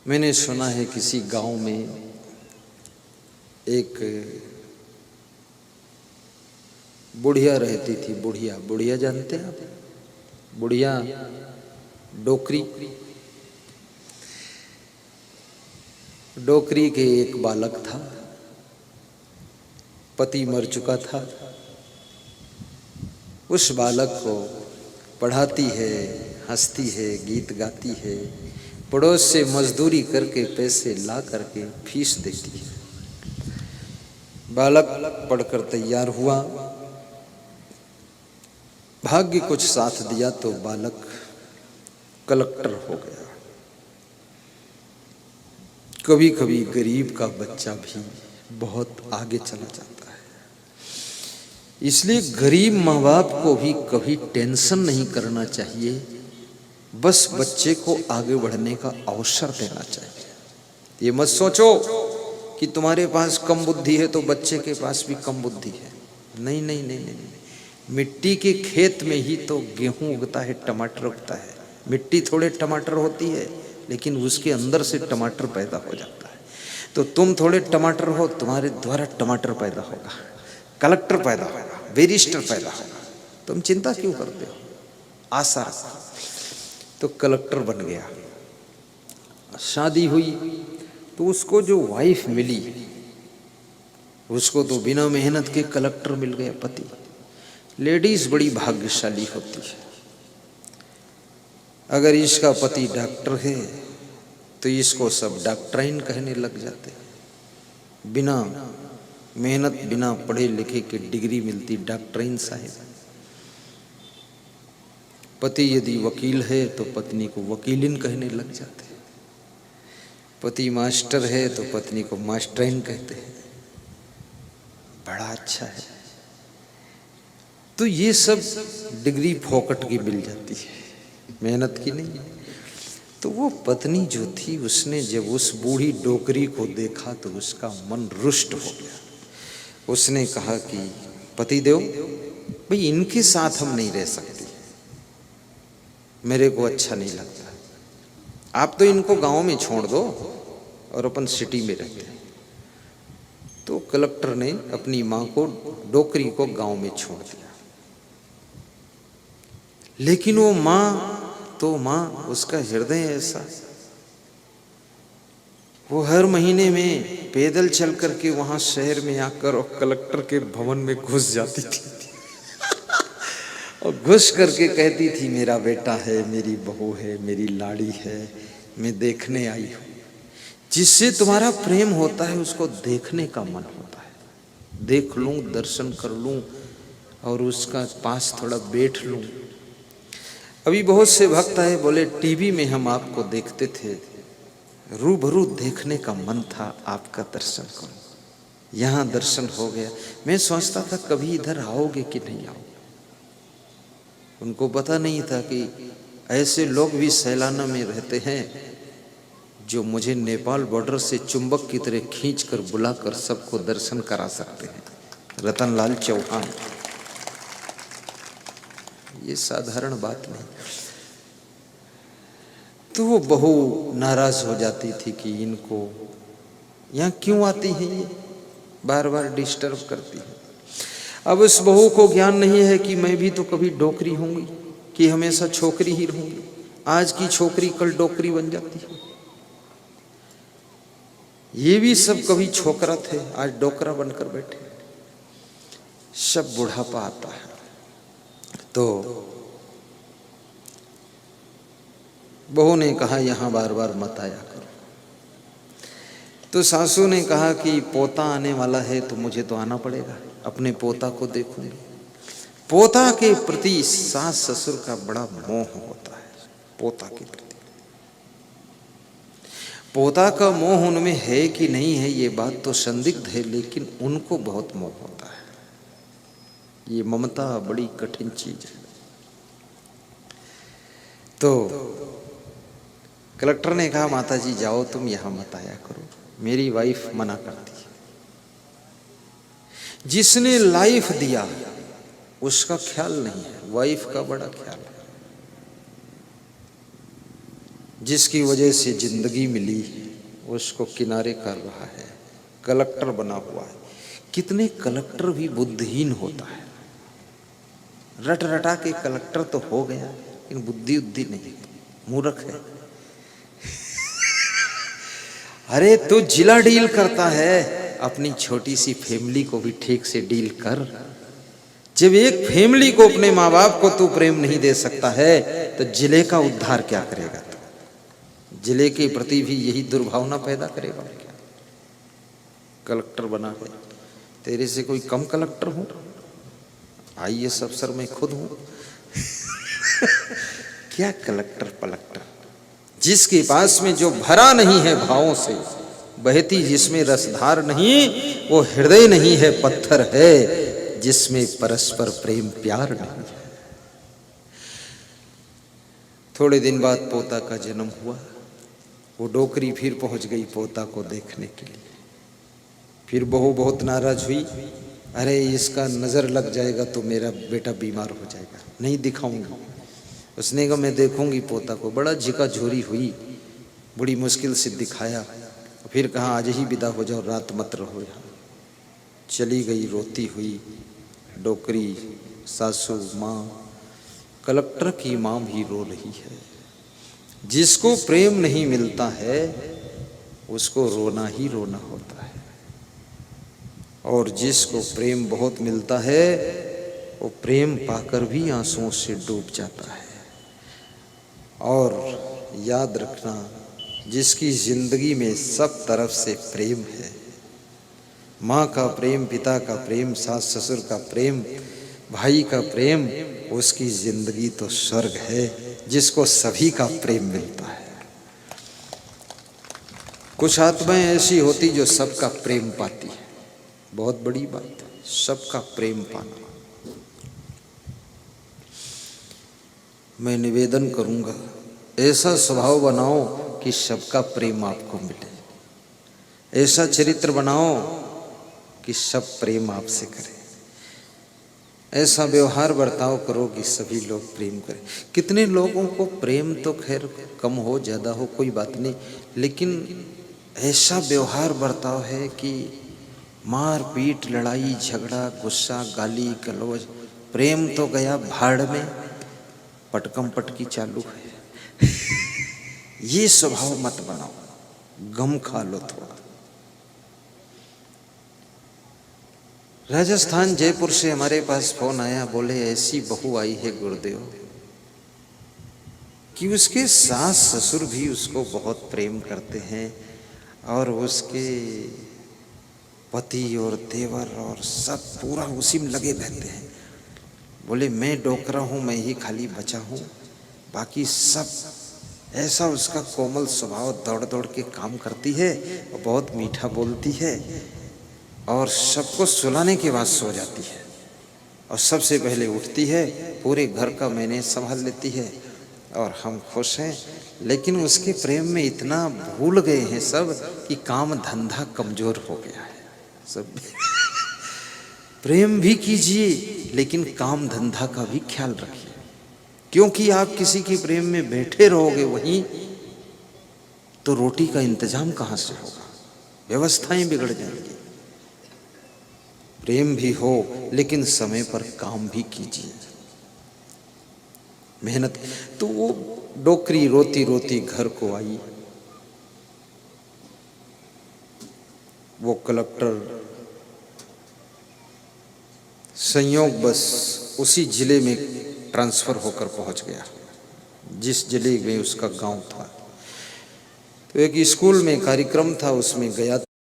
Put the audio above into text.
मैंने सुना है किसी गांव में एक बुढ़िया रहती थी। बुढ़िया, बुढ़िया जानते हैं आप? बुढ़िया डोकरी। डोकरी के एक बालक था, पति मर चुका था। उस बालक को पढ़ाती है, हंसती है, गीत गाती है, पड़ोस से मजदूरी करके पैसे ला करके फीस देती है। बालक पढ़कर तैयार हुआ, भाग्य कुछ साथ दिया तो बालक कलेक्टर हो गया। कभी कभी गरीब का बच्चा भी बहुत आगे चला जाता है। इसलिए गरीब माँ बाप को भी कभी टेंशन नहीं करना चाहिए, बस बच्चे को आगे बढ़ने का अवसर देना चाहिए। ये मत सोचो कि तुम्हारे पास कम बुद्धि है तो बच्चे के पास भी कम बुद्धि है। नहीं नहीं नहीं नहीं, नहीं। मिट्टी के खेत में ही तो गेहूं उगता है, टमाटर उगता है। मिट्टी थोड़े टमाटर होती है, लेकिन उसके अंदर से टमाटर पैदा हो जाता है। तो तुम थोड़े टमाटर हो, तुम्हारे द्वारा टमाटर पैदा होगा, कलेक्टर पैदा होगा, बैरिस्टर पैदा होगा। तुम चिंता क्यों करते हो? आशा रखो। तो कलेक्टर बन गया। शादी हुई तो उसको जो वाइफ मिली, उसको तो बिना मेहनत के कलेक्टर मिल गया पति। लेडीज बड़ी भाग्यशाली होती है। अगर इसका पति डॉक्टर है तो इसको सब डॉक्टराइन कहने लग जाते हैं। बिना मेहनत, बिना पढ़े लिखे के डिग्री मिलती डॉक्टराइन साहिब। पति यदि वकील है तो पत्नी को वकीलिन कहने लग जाते हैं। पति मास्टर है तो पत्नी को मास्टराइन कहते हैं। बड़ा अच्छा है। तो ये सब डिग्री फोकट की मिल जाती है, मेहनत की नहीं। तो वो पत्नी जो थी, उसने जब उस बूढ़ी डोकरी को देखा तो उसका मन रुष्ट हो गया। उसने कहा कि पतिदेव, भाई इनके साथ हम नहीं रह सकते, मेरे को अच्छा नहीं लगता। आप तो इनको गांव में छोड़ दो और अपन सिटी में रहते हैं। तो कलेक्टर ने अपनी माँ को, डोकरी को गांव में छोड़ दिया। लेकिन वो माँ तो माँ, उसका हृदय ऐसा, वो हर महीने में पैदल चल करके वहां शहर में आकर और कलेक्टर के भवन में घुस जाती थी और घुस करके कहती थी, मेरा बेटा है, मेरी बहू है, मेरी लाड़ी है, मैं देखने आई हूं। जिससे तुम्हारा प्रेम होता है उसको देखने का मन होता है। देख लूं, दर्शन कर लूं और उसका पास थोड़ा बैठ लूं। अभी बहुत से भक्त आए, बोले टीवी में हम आपको देखते थे, रूबरू देखने का मन था, आपका दर्शन करो। यहाँ दर्शन हो गया। मैं सोचता था कभी इधर आओगे कि नहीं आओगे। उनको पता नहीं था कि ऐसे लोग भी सैलाना में रहते हैं जो मुझे नेपाल बॉर्डर से चुंबक की तरह खींचकर बुलाकर सबको दर्शन करा सकते हैं। रतनलाल चौहान, ये साधारण बात नहीं। तो वो बहू नाराज हो जाती थी कि इनको यहाँ क्यों आती है, ये बार बार डिस्टर्ब करती है। अब उस बहू को ज्ञान नहीं है कि मैं भी तो कभी डोकरी होंगी, कि हमेशा छोकरी ही रहूंगी। आज की छोकरी कल डोकरी बन जाती है। ये भी सब कभी छोकरा थे, आज डोकरा बनकर बैठे। सब बुढ़ापा आता है तो बहू ने कहा यहाँ बार बार मत आया करो। तो सासू ने कहा कि पोता आने वाला है तो मुझे तो आना पड़ेगा, अपने पोता को देखूंगी। पोता के प्रति सास ससुर का बड़ा मोह होता है। पोता के प्रति, पोता का मोह उनमें है कि नहीं है ये बात तो संदिग्ध है, लेकिन उनको बहुत मोह होता है। ये ममता बड़ी कठिन चीज है। तो कलेक्टर ने कहा, माता जी जाओ, तुम यहां मत आया करो, मेरी वाइफ मना करती है। जिसने लाइफ दिया उसका ख्याल नहीं है, वाइफ का बड़ा ख्याल है। जिसकी वजह से जिंदगी मिली उसको किनारे कर रहा है, कलेक्टर बना हुआ है। कितने कलेक्टर भी बुद्धिहीन होता है, रट रटा के कलेक्टर तो हो गया लेकिन बुद्धि उद्धि नहीं, मूर्ख है। अरे तू जिला डील करता है, अपनी छोटी सी फैमिली को भी ठीक से डील कर। जब एक फैमिली को, अपने माँ बाप को तू प्रेम नहीं दे सकता है तो जिले का उद्धार क्या करेगा तू? जिले के प्रति भी यही दुर्भावना पैदा करेगा क्या? कलेक्टर बना है, तेरे से कोई कम कलेक्टर हूं? IAS अफसर मैं खुद हूं। क्या कलेक्टर पलक्टर? जिसके पास में जो भरा नहीं है भावों से, बहती जिसमें रसधार नहीं, वो हृदय नहीं है, पत्थर है जिसमें परस्पर प्रेम प्यार नहीं है। थोड़े दिन बाद पोता का जन्म हुआ। वो डोकरी फिर पहुंच गई पोता को देखने के लिए। फिर बहू बहुत नाराज हुई, अरे इसका नजर लग जाएगा तो मेरा बेटा बीमार हो जाएगा, नहीं दिखाऊंगा। उसने कहा मैं देखूंगी पोता को। बड़ा झिका झोरी हुई, बड़ी मुश्किल से दिखाया, फिर कहा आज ही विदा हो जाओ, रात मत रहो यहाँ। चली गई रोती हुई डोकरी। सासू माँ, कलेक्टर की माँ भी रो रही है। जिसको प्रेम नहीं मिलता है उसको रोना ही रोना होता है, और जिसको प्रेम बहुत मिलता है वो प्रेम पाकर भी आंसुओं से डूब जाता है। और याद रखना, जिसकी जिंदगी में सब तरफ से प्रेम है, माँ का प्रेम, पिता का प्रेम, सास ससुर का प्रेम, भाई का प्रेम, उसकी जिंदगी तो स्वर्ग है, जिसको सभी का प्रेम मिलता है। कुछ आत्माएं ऐसी होती जो सबका प्रेम पाती है, बहुत बड़ी बात है, सबका प्रेम पाना। मैं निवेदन करूंगा, ऐसा स्वभाव बनाओ कि सबका प्रेम आपको मिले, ऐसा चरित्र बनाओ कि सब प्रेम आपसे करें, ऐसा व्यवहार बर्ताव करो कि सभी लोग प्रेम करें। कितने लोगों को प्रेम तो खैर कम हो ज़्यादा हो कोई बात नहीं, लेकिन ऐसा व्यवहार बर्ताव है कि मार पीट, लड़ाई झगड़ा, गुस्सा, गाली गलौज, प्रेम तो गया भाड़ में, पटकम पटकी चालू है। ये स्वभाव मत बनाओ, गम खा लो थोड़ा। राजस्थान जयपुर से हमारे पास फोन आया, बोले ऐसी बहू आई है गुरुदेव कि उसके सास ससुर भी उसको बहुत प्रेम करते हैं और उसके पति और देवर और सब पूरा उसी में लगे रहते हैं। बोले मैं डोकरा हूँ, मैं ही खाली बचा हूँ, बाकी सब ऐसा उसका कोमल स्वभाव, दौड़ दौड़ के काम करती है और बहुत मीठा बोलती है और सबको सुलाने के बाद सो जाती है और सबसे पहले उठती है, पूरे घर का मैनेज संभाल लेती है और हम खुश हैं। लेकिन उसके प्रेम में इतना भूल गए हैं सब कि काम धंधा कमजोर हो गया है सब। प्रेम भी कीजिए लेकिन काम धंधा का भी ख्याल रखिए, क्योंकि आप किसी के प्रेम में बैठे रहोगे वहीं तो रोटी का इंतजाम कहाँ से होगा, व्यवस्थाएं बिगड़ जाएंगी। प्रेम भी हो लेकिन समय पर काम भी कीजिए, मेहनत। तो वो डोकरी रोती रोती घर को आई। वो कलेक्टर संयोग बस उसी जिले में ट्रांसफर होकर पहुंच गया जिस जिले में उसका गांव था। तो एक स्कूल में कार्यक्रम था, उसमें गया